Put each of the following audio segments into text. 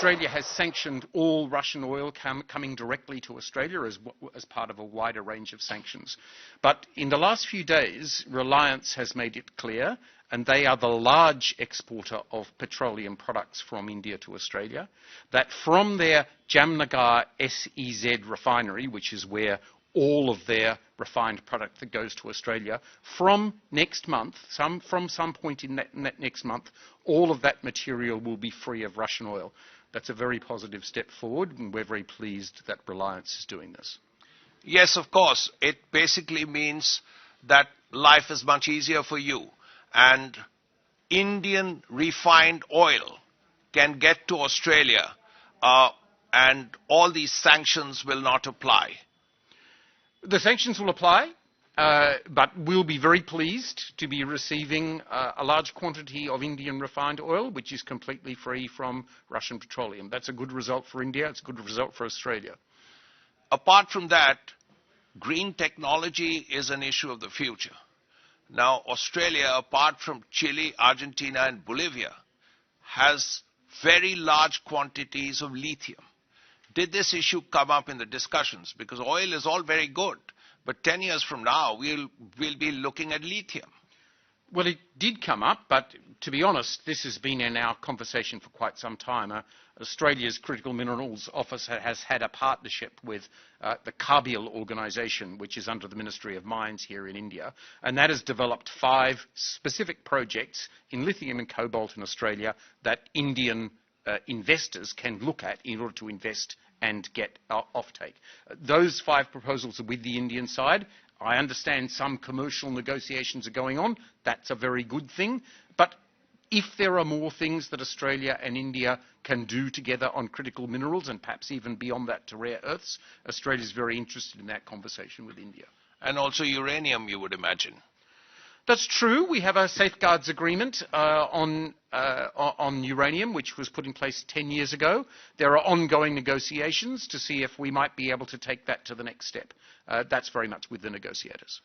Australia has sanctioned all Russian oil coming directly to Australia as part of a wider range of sanctions. But in the last few days, Reliance has made it clear, and they are the large exporter of petroleum products from India to Australia, that from their Jamnagar SEZ refinery, which is where all of their refined product that goes to Australia, from next month, from some point in that next month, all of that material will be free of Russian oil. That's a very positive step forward, and we're very pleased that Reliance is doing this. Yes, of course. It basically means that life is much easier for you, and Indian refined oil can get to Australia, and all these sanctions will not apply. The sanctions will apply, but we'll be very pleased to be receiving a large quantity of Indian refined oil, which is completely free from Russian petroleum. That's a good result for India. It's a good result for Australia. Apart from that, green technology is an issue of the future. Now, Australia, apart from Chile, Argentina, and Bolivia, has very large quantities of lithium. Did this issue come up in the discussions? Because oil is all very good, but 10 years from now, we'll be looking at lithium. Well, it did come up, but to be honest, this has been in our conversation for quite some time. Australia's Critical Minerals Office has had a partnership with the Cargill organisation, which is under the Ministry of Mines here in India, and that has developed 5 specific projects in lithium and cobalt in Australia that Indian investors can look at in order to invest and get offtake. Those 5 proposals are with the Indian side. I understand some commercial negotiations are going on. That's a very good thing. But if there are more things that Australia and India can do together on critical minerals, and perhaps even beyond that to rare earths, Australia is very interested in that conversation with India. And also uranium, you would imagine. That's true. We have a safeguards agreement on uranium, which was put in place 10 years ago. There are ongoing negotiations to see if we might be able to take that to the next step. That's very much with the negotiators.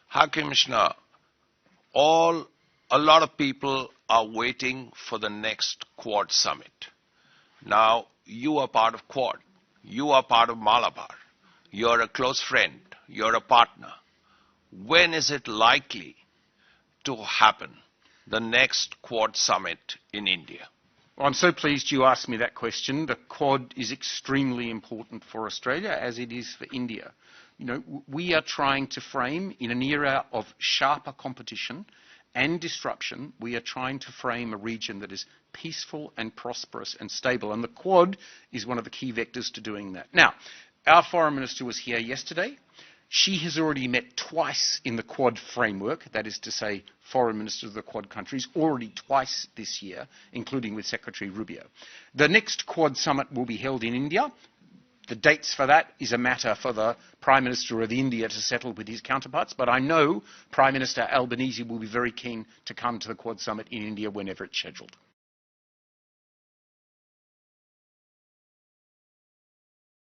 High Commissioner, a lot of people are waiting for the next Quad summit. Now, you are part of Quad. You are part of Malabar. You're a close friend. You're a partner. When is it likely to happen, the next Quad summit in India? Well, I'm so pleased you asked me that question. The Quad is extremely important for Australia, as it is for India. You know, we are trying to frame, in an era of sharper competition and disruption, we are trying to frame a region that is peaceful and prosperous and stable. And the Quad is one of the key vectors to doing that. Now, our Foreign Minister was here yesterday. She has already met twice in the Quad framework, that is to say, foreign ministers of the Quad countries, already twice this year, including with Secretary Rubio. The next Quad summit will be held in India. The dates for that is a matter for the Prime Minister of India to settle with his counterparts, but I know Prime Minister Albanese will be very keen to come to the Quad summit in India whenever it's scheduled.